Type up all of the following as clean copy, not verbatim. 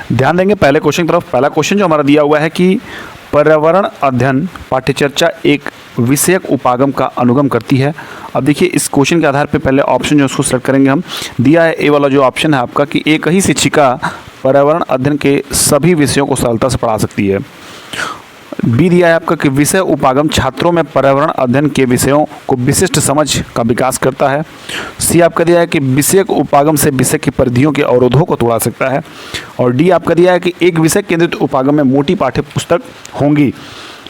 ध्यान देंगे पहले क्वेश्चन की तरफ। पहला क्वेश्चन जो हमारा दिया हुआ है कि पर्यावरण अध्ययन पाठ्यचर्चा एक विषयक उपागम का अनुगम करती है। अब देखिए इस क्वेश्चन के आधार पे पहले ऑप्शन जो उसको सेलेक्ट करेंगे हम। दिया है ए वाला जो ऑप्शन है आपका कि एक ही शिक्षिका पर्यावरण अध्ययन के सभी विषयों को सरलता से पढ़ा सकती है। बी दिया है आपका कि विषय उपागम छात्रों में पर्यावरण अध्ययन के विषयों को विशिष्ट समझ का विकास करता है। सी आपका दिया है कि विषय उपागम से विषय की परिधियों के अवरोधों को तोड़ा सकता है। और डी आपका दिया है कि एक विषय केंद्रित उपागम में मोटी पाठ्य पुस्तक होंगी।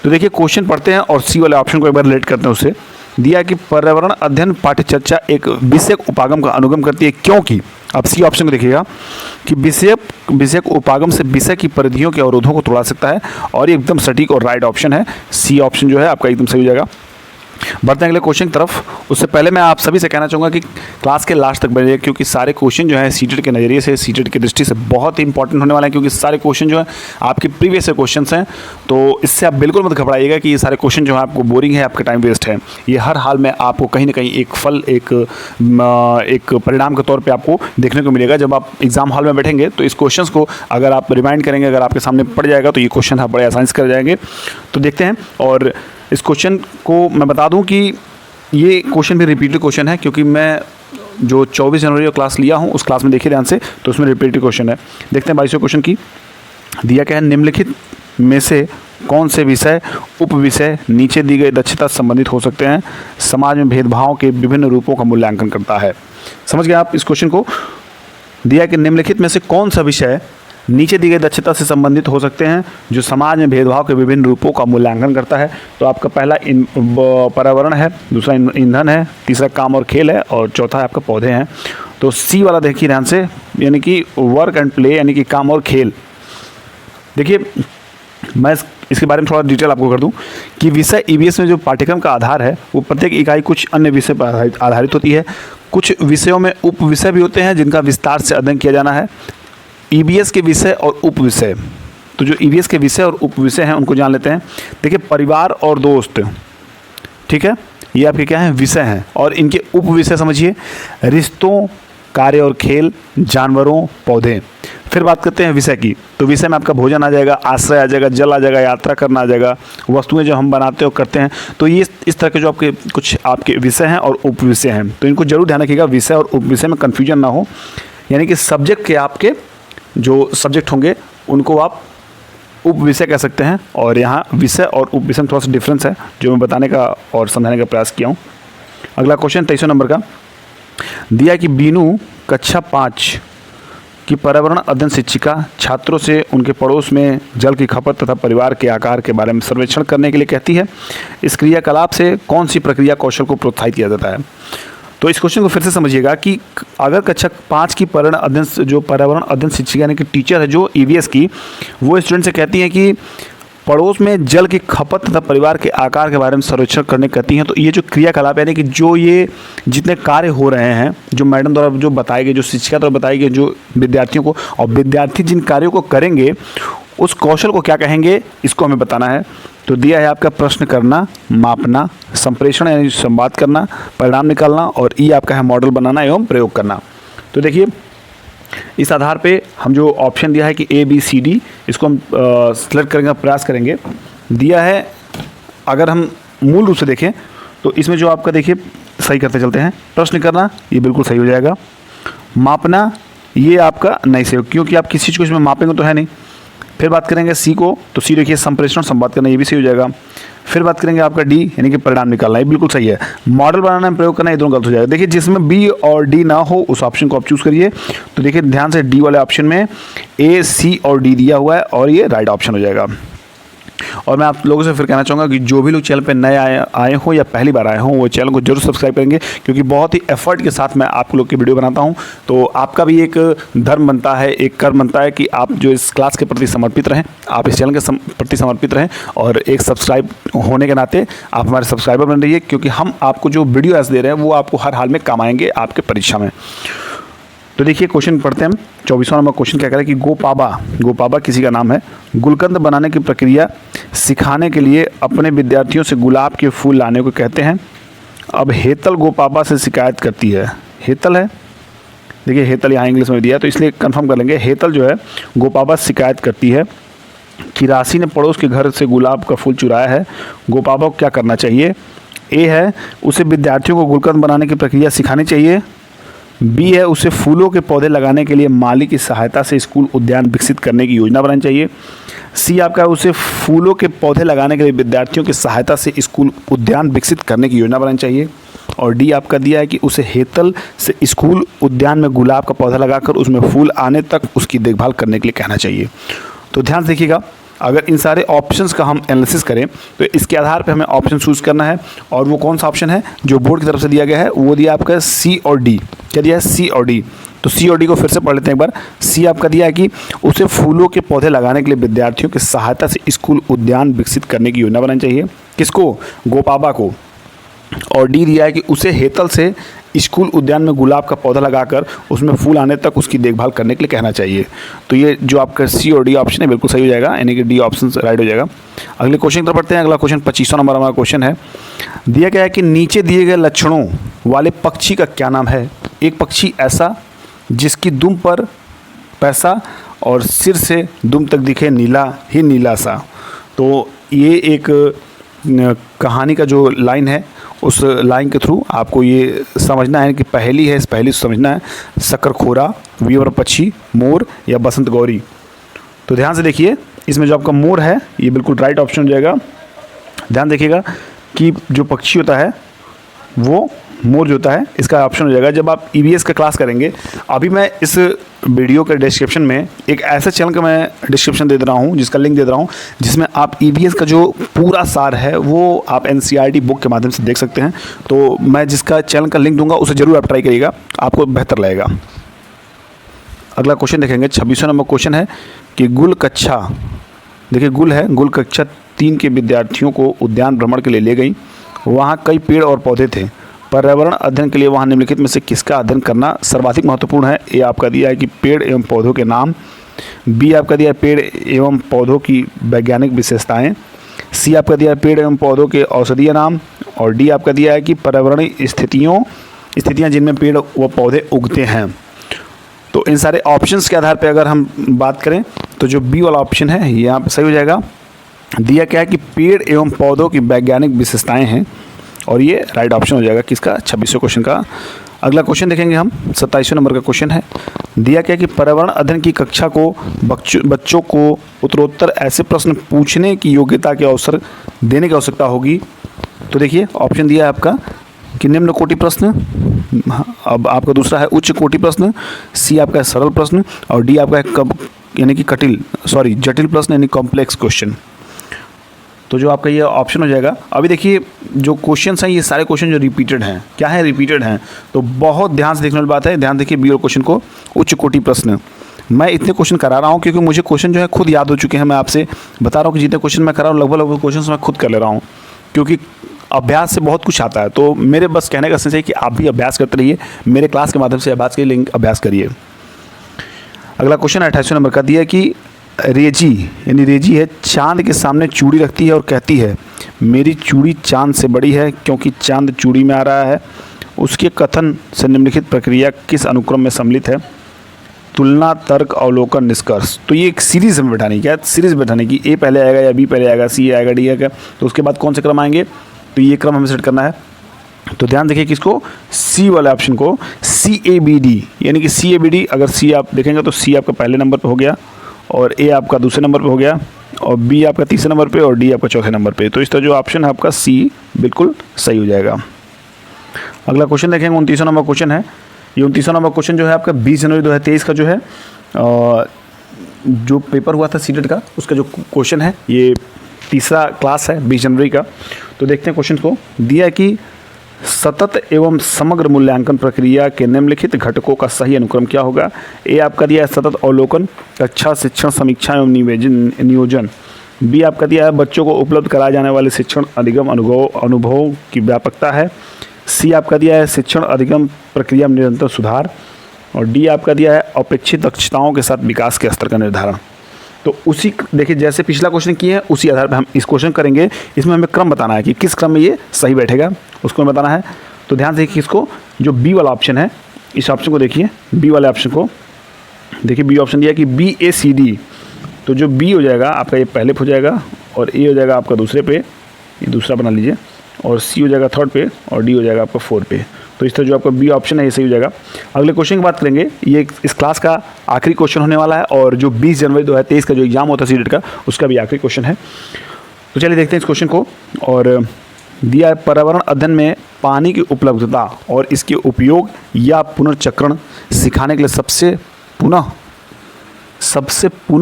तो देखिए क्वेश्चन पढ़ते हैं और सी वाले ऑप्शन को एक बार रिलेट करते हैं उससे। दिया कि पर्यावरण अध्ययन पाठ्यचर्चा एक विषयक उपागम का अनुगम करती है क्योंकि, अब सी ऑप्शन को देखिएगा कि विषयक उपागम से विषय की परिधियों के अवरोधों को तोड़ा सकता है और ये एकदम सटीक और राइट ऑप्शन है। सी ऑप्शन जो है आपका एकदम सही हो जाएगा। बढ़ते हैं अगले क्वेश्चन की तरफ। उससे पहले मैं आप सभी से कहना चाहूँगा कि क्लास के लास्ट तक बने, क्योंकि सारे क्वेश्चन जो है सीटेट के नज़रिए से, सीटेट की दृष्टि से बहुत ही इंपॉर्टेंट होने वाले हैं, क्योंकि सारे क्वेश्चन जो है आपके प्रीवियस क्वेश्चन हैं। तो इससे आप बिल्कुल मत घबराइएगा कि ये सारे क्वेश्चन जो है आपको बोरिंग है, आपका टाइम वेस्ट है। ये हर हाल में आपको कहीं ना कहीं एक फल, एक परिणाम के तौर पर आपको देखने को मिलेगा। जब आप एग्जाम हॉल में बैठेंगे तो इस क्वेश्चन को अगर आप रिमाइंड करेंगे, अगर आपके सामने पड़ जाएगा तो ये क्वेश्चन आप बड़े आसानी से कर जाएंगे। तो देखते हैं। और इस क्वेश्चन को मैं बता दूं कि ये क्वेश्चन भी रिपीटेड क्वेश्चन है, क्योंकि मैं जो 24 जनवरी को क्लास लिया हूं उस क्लास में देखिए ध्यान से, तो उसमें रिपीटेड क्वेश्चन है। देखते हैं 22वें क्वेश्चन की। दिया क्या है, निम्नलिखित में से कौन से विषय उप विषय नीचे दी गई दक्षता से संबंधित हो सकते हैं? समाज में भेदभाव के विभिन्न रूपों का मूल्यांकन करता है। समझ गए आप इस क्वेश्चन को? दिया कि निम्नलिखित में से कौन सा विषय नीचे दी गई दक्षता से संबंधित हो सकते हैं जो समाज में भेदभाव के विभिन्न रूपों का मूल्यांकन करता है? तो आपका पहला पर्यावरण है, दूसरा ईंधन है, तीसरा काम और खेल है और चौथा है आपका पौधे हैं। तो सी वाला देखिए ध्यान से, यानी कि वर्क एंड प्ले, यानी कि काम और खेल। देखिए मैं इसके बारे में थोड़ा डिटेल आपको कर दूं कि विषय ईवीएस में जो पाठ्यक्रम का आधार है वो प्रत्येक इकाई कुछ अन्य विषय पर आधारित होती है। कुछ विषयों में उप विषय भी होते हैं जिनका विस्तार से अध्ययन किया जाना है। ईवीएस के विषय और उप विषय, तो जो ईवीएस के विषय और उप विषय हैं उनको जान लेते हैं। देखिए परिवार और दोस्त, ठीक है, ये आपके क्या हैं, विषय हैं। और इनके उप विषय समझिए, रिश्तों, कार्य और खेल, जानवरों, पौधे। फिर बात करते हैं विषय की, तो विषय में आपका भोजन आ जाएगा, आश्रय आ जाएगा, जल आ जाएगा, यात्रा करना आ जाएगा, वस्तुएं जो हम बनाते और करते हैं। तो ये इस तरह के जो आपके कुछ आपके विषय हैं और उप विषय हैं, तो इनको जरूर ध्यान रखिएगा, विषय और उप विषय में कन्फ्यूजन ना हो। यानी कि सब्जेक्ट के आपके जो सब्जेक्ट होंगे उनको आप उप विषय कह सकते हैं, और यहाँ विषय और उप विषय में थोड़ा सा डिफरेंस है जो मैं बताने का और समझाने का प्रयास किया हूँ। अगला क्वेश्चन 23 नंबर का दिया कि बीनू कक्षा 5 की पर्यावरण अध्ययन शिक्षिका छात्रों से उनके पड़ोस में जल की खपत तथा परिवार के आकार के बारे में सर्वेक्षण करने के लिए कहती है। इस क्रियाकलाप से कौन सी प्रक्रिया कौशल को प्रोत्साहित किया जाता है? तो इस क्वेश्चन को फिर से समझिएगा कि अगर कक्षा 5 की पर्यावरण अध्ययन शिक्षिका यानी कि टीचर है जो ईवीएस की, वो स्टूडेंट से कहती हैं कि पड़ोस में जल की खपत तथा परिवार के आकार के बारे में सर्वेक्षण करने कहती हैं, तो ये जो क्रियाकलाप यानी कि जो ये जितने कार्य हो रहे हैं, जो मैडम द्वारा जो बताए गए, जो शिक्षिका द्वारा बताए गए जो विद्यार्थियों को, और विद्यार्थी जिन कार्यों को करेंगे उस कौशल को क्या कहेंगे, इसको हमें बताना है। तो दिया है आपका प्रश्न करना, मापना, संप्रेषण यानी संवाद करना, परिणाम निकालना, और ई आपका है मॉडल बनाना एवं प्रयोग करना। तो देखिए इस आधार पे हम जो ऑप्शन दिया है कि ए बी सी डी, इसको हम सिलेक्ट करने का प्रयास करेंगे। दिया है अगर हम मूल रूप से देखें तो इसमें जो आपका देखिए सही करते चलते हैं, प्रश्न करना ये बिल्कुल सही हो जाएगा, मापना ये आपका नहीं सही हो, क्योंकि आप किसी चीज़ को इसमें मापेंगे तो है नहीं। फिर बात करेंगे सी को, तो सी देखिए संप्रेषण संवाद करना, ये भी सही हो जाएगा। फिर बात करेंगे आपका डी यानी कि परिणाम निकालना, ये बिल्कुल सही है। मॉडल बनाना, प्रयोग करना, ये दोनों गलत हो जाएगा। देखिए जिसमें बी और डी ना हो उस ऑप्शन को आप चूज करिए। तो देखिए ध्यान से डी वाले ऑप्शन में ए, सी और डी दिया हुआ है और ये राइट ऑप्शन हो जाएगा। और मैं आप लोगों से फिर कहना चाहूँगा कि जो भी लोग चैनल पे नए आए हो या पहली बार आए हों वो चैनल को जरूर सब्सक्राइब करेंगे, क्योंकि बहुत ही एफर्ट के साथ मैं आप लोग की वीडियो बनाता हूं। तो आपका भी एक धर्म बनता है, एक कर्म बनता है कि आप जो इस क्लास के प्रति समर्पित रहें, आप इस चैनल के प्रति समर्पित रहें, और एक सब्सक्राइब होने के नाते आप हमारे सब्सक्राइबर बन रहिए, क्योंकि हम आपको जो वीडियो ऐसे दे रहे हैं वो आपको हर हाल में काम आएंगे आपके परीक्षा में। तो देखिए क्वेश्चन पढ़ते हैं हम। 24वां नंबर क्वेश्चन क्या कह रहा है कि गोपाबा किसी का नाम है, गुलकंद बनाने की प्रक्रिया सिखाने के लिए अपने विद्यार्थियों से गुलाब के फूल लाने को कहते हैं। अब हेतल गोपाबा से शिकायत करती है, हेतल है देखिए हेतल यहाँ इंग्लिश में दिया है तो इसलिए कंफर्म कर लेंगे। हेतल जो है गोपाबा शिकायत करती है कि राशि ने पड़ोस के घर से गुलाब का फूल चुराया है, गोपाबा को क्या करना चाहिए? ए है उसे विद्यार्थियों को गुलकंद बनाने की प्रक्रिया सिखानी चाहिए। बी है उसे फूलों के पौधे लगाने के लिए माली की सहायता से स्कूल उद्यान विकसित करने की योजना बनानी चाहिए। सी आपका उसे फूलों के पौधे लगाने के लिए विद्यार्थियों की सहायता से स्कूल उद्यान विकसित करने की योजना बनानी चाहिए। और डी आपका दिया है कि उसे हेतल से स्कूल उद्यान में गुलाब का पौधा लगाकर उसमें फूल आने तक उसकी देखभाल करने के लिए कहना चाहिए। तो ध्यान से देखिएगा, अगर इन सारे ऑप्शंस का हम एनालिसिस करें तो इसके आधार पे हमें ऑप्शन चूज़ करना है। और वो कौन सा ऑप्शन है जो बोर्ड की तरफ से दिया गया है? वो दिया आपका सी और डी। क्या दिया है? सी और डी। तो सी और डी को फिर से पढ़ लेते हैं एक बार। सी आपका दिया है कि उसे फूलों के पौधे लगाने के लिए विद्यार्थियों की सहायता से स्कूल उद्यान विकसित करने की योजना बनानी चाहिए। किसको? गोपाबा को। और डी दिया है कि उसे हेतल से स्कूल उद्यान में गुलाब का पौधा लगाकर उसमें फूल आने तक उसकी देखभाल करने के लिए कहना चाहिए। तो ये जो आपका सी और डी ऑप्शन है बिल्कुल सही हो जाएगा, यानी कि डी ऑप्शन राइट हो जाएगा। अगले क्वेश्चन की तरफ बढ़ते हैं। अगला क्वेश्चन 25वां नंबर हमारा क्वेश्चन है। दिया गया है कि नीचे दिए गए लक्षणों वाले पक्षी का क्या नाम है? एक पक्षी ऐसा जिसकी दुम पर पैसा और सिर से दुम तक दिखे नीला ही नीला सा। तो ये एक कहानी का जो लाइन है उस लाइन के थ्रू आपको ये समझना है कि पहली है, इस पहली से समझना है शकरखोरा, वीवर पक्षी, मोर या बसंत गौरी। तो ध्यान से देखिए, इसमें जो आपका मोर है ये बिल्कुल राइट ऑप्शन हो जाएगा। ध्यान देखिएगा कि जो पक्षी होता है वो मोर जो होता है इसका ऑप्शन हो जाएगा। जब आप ईवीएस का क्लास करेंगे, अभी मैं इस वीडियो के डिस्क्रिप्शन में एक ऐसे चैनल का मैं डिस्क्रिप्शन दे रहा हूँ, जिसका लिंक दे रहा हूँ, जिसमें आप ईवीएस का जो पूरा सार है वो आप एनसीईआरटी बुक के माध्यम से देख सकते हैं। तो मैं जिसका चैनल का लिंक दूंगा उसे ज़रूर आप ट्राई करिएगा, आपको बेहतर लगेगा। अगला क्वेश्चन देखेंगे, 26वां नंबर क्वेश्चन है कि गुल कक्षा, देखिए गुल है, गुल कक्षा 3 के विद्यार्थियों को उद्यान भ्रमण के लिए ले गई। वहाँ कई पेड़ और पौधे थे। पर्यावरण अध्ययन के लिए वहाँ निम्नलिखित में से किसका अध्ययन करना सर्वाधिक महत्वपूर्ण है? ए आपका दिया है कि पेड़ एवं पौधों के नाम। बी आपका दिया है पेड़ एवं पौधों की वैज्ञानिक विशेषताएं। सी आपका दिया है पेड़ एवं पौधों के औषधीय नाम। और डी आपका दिया है कि पर्यावरणीय स्थितियाँ जिनमें पेड़ व पौधे उगते हैं। तो इन सारे ऑप्शंस के आधार पर अगर हम बात करें तो जो बी वाला ऑप्शन है ये यहाँ पर सही हो जाएगा। दिया क्या है कि पेड़ एवं पौधों की वैज्ञानिक विशेषताएं हैं, और ये राइट ऑप्शन हो जाएगा किसका? 26वें क्वेश्चन का। अगला क्वेश्चन देखेंगे हम, 27वें नंबर का क्वेश्चन है। दिया क्या है कि पर्यावरण अध्ययन की कक्षा को बच्चों को उत्तरोत्तर ऐसे प्रश्न पूछने की योग्यता के अवसर देने की आवश्यकता होगी। तो देखिए ऑप्शन दिया है आपका कि निम्न कोटि प्रश्न, अब आपका दूसरा है उच्च कोटि प्रश्न, सी आपका है सरल प्रश्न, और डी आपका है यानी कि जटिल प्रश्न यानी कॉम्प्लेक्स क्वेश्चन। तो जो आपका ये ऑप्शन हो जाएगा। अभी देखिए जो क्वेश्चंस हैं ये सारे क्वेश्चन जो रिपीटेड हैं, क्या है? रिपीटेड हैं। तो बहुत ध्यान से देखने वाली बात है। ध्यान देखिए बी और क्वेश्चन को, उच्च कोटि प्रश्न। मैं इतने क्वेश्चन करा रहा हूँ क्योंकि मुझे क्वेश्चन जो है खुद याद हो चुके हैं। मैं आपसे बता रहा हूँ कि जितने क्वेश्चन मैं करा हूँ लगभग क्वेश्चन मैं खुद कर ले रहा हूँ, क्योंकि अभ्यास से बहुत कुछ आता है। तो मेरे बस कहने का सेंस है कि आप भी अभ्यास करते रहिए, मेरे क्लास के माध्यम से अभ्यास करिए। अगला क्वेश्चन 28वें नंबर का दिया कि रेजी यानी रेजी है, चांद के सामने चूड़ी रखती है और कहती है मेरी चूड़ी चांद से बड़ी है क्योंकि चांद चूड़ी में आ रहा है। उसके कथन से निम्नलिखित प्रक्रिया किस अनुक्रम में सम्मिलित है? तुलना, तर्क, अवलोकन, निष्कर्ष। तो ये एक सीरीज में बैठानी, क्या सीरीज बैठाने की, ए पहले आएगा या बी पहले आएगा, सी आएगा, डी आएगा, तो उसके बाद कौन से क्रम आएंगे? तो ये क्रम हमें सेट करना है। तो ध्यान देखिए किसको? सी वाले ऑप्शन को, CABD यानी कि CABD। अगर सी आप देखेंगे तो सी आपका पहले नंबर पर हो गया, और ए आपका दूसरे नंबर पे हो गया, और बी आपका तीसरे नंबर पे, और डी आपका चौथे नंबर पे। तो इस तरह जो ऑप्शन है आपका सी बिल्कुल सही हो जाएगा। अगला क्वेश्चन देखेंगे, 29वां नंबर क्वेश्चन है। ये 29वां नंबर क्वेश्चन जो है आपका 20 जनवरी 2023 का जो है जो पेपर हुआ था सीटेट का, उसका जो क्वेश्चन है, ये तीसरा क्लास है 20 जनवरी का। तो देखते हैं क्वेश्चन को। दिया है कि सतत एवं समग्र मूल्यांकन प्रक्रिया के निम्नलिखित घटकों का सही अनुक्रम क्या होगा? ए आपका दिया है सतत अवलोकन, कक्षा शिक्षण, समीक्षा एवं नियोजन। बी आपका दिया है बच्चों को उपलब्ध कराए जाने वाले शिक्षण अधिगम अनुभवों की व्यापकता है। सी आपका दिया है शिक्षण अधिगम प्रक्रिया में निरंतर सुधार, और डी आपका दिया है अपेक्षित दक्षताओं के साथ विकास के स्तर का निर्धारण। तो उसी देखिए जैसे पिछला क्वेश्चन किए हैं उसी आधार पर हम इस क्वेश्चन करेंगे। इसमें हमें क्रम बताना है कि किस क्रम में ये सही बैठेगा, उसको हमें बताना है। तो ध्यान से देखिए इसको, जो बी वाला ऑप्शन है इस ऑप्शन को देखिए, बी वाले ऑप्शन को देखिए। बी ऑप्शन दिया कि BACD, तो जो बी हो जाएगा आपका ये पहले पे हो जाएगा, और ए हो जाएगा आपका दूसरे पे, ये दूसरा बना लीजिए, और सी हो जाएगा थर्ड पे, और डी हो जाएगा आपका फोर्थ पे। तो इस तरह जो आपका बी ऑप्शन है ये सही हो जाएगा। अगले क्वेश्चन की बात करेंगे, ये इस क्लास का आखिरी क्वेश्चन होने वाला है, और जो 20 जनवरी 2023 का जो एग्जाम होता है सीटेट का, उसका भी आखिरी क्वेश्चन है। तो चलिए देखते हैं इस क्वेश्चन को। और दिया है, पर्यावरण अध्ययन में पानी की उपलब्धता और इसके उपयोग या पुनर्चक्रण सिखाने के लिए सबसे पुनः,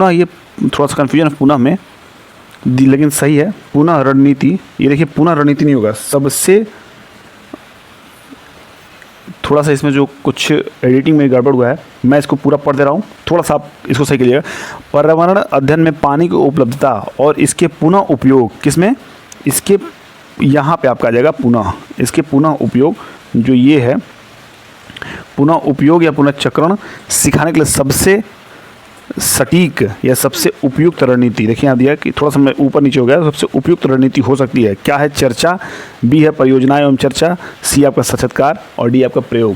ये थोड़ा सा कन्फ्यूजन है पुनः में, लेकिन सही है, पुनः रणनीति। ये देखिए पुनः रणनीति नहीं होगा, सबसे, थोड़ा सा इसमें जो कुछ एडिटिंग में गड़बड़ हुआ है, मैं इसको पूरा पढ़ दे रहा हूँ, थोड़ा सा आप इसको सही करिएगा। पर्यावरण अध्ययन में पानी की उपलब्धता और इसके पुनः उपयोग, किसमें, इसके यहाँ पे आपका आ जाएगा पुनः, इसके पुनः उपयोग जो ये है, पुनः उपयोग या पुनर्चक्रण सिखाने के लिए सबसे सटीक या सबसे उपयुक्त रणनीति। देखिए यहाँ दिया कि थोड़ा सा ऊपर नीचे हो गया, सबसे उपयुक्त रणनीति हो सकती है, क्या है, चर्चा, बी है परियोजनाएं एवं चर्चा, सी आपका साक्षात्कार, और डी आपका प्रयोग।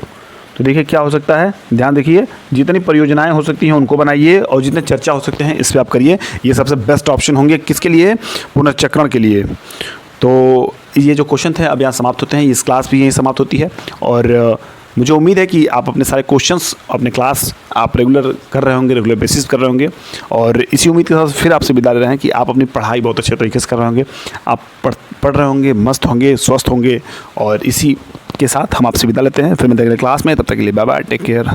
तो देखिए क्या हो सकता है, ध्यान देखिए, जितनी परियोजनाएं हो सकती हैं उनको बनाइए, और जितने चर्चा हो सकते हैं इस पर आप करिए। ये सबसे बेस्ट ऑप्शन होंगे किसके लिए, पुनर्चक्रण के लिए। तो ये जो क्वेश्चन थे अब यहाँ समाप्त होते हैं, इस क्लास भी यहीं समाप्त होती है। और मुझे उम्मीद है कि आप अपने सारे क्वेश्चंस अपने क्लास आप रेगुलर कर रहे होंगे, रेगुलर बेसिस कर रहे होंगे, और इसी उम्मीद के साथ फिर आपसे विदा ले रहे हैं कि आप अपनी पढ़ाई बहुत अच्छे तरीके से कर रहे होंगे, आप पढ़ रहे होंगे, मस्त होंगे, स्वस्थ होंगे। और इसी के साथ हम आपसे विदा लेते हैं, फिर मिलते हैं अगले क्लास में, तब तक के लिए बाय बाय, टेक केयर।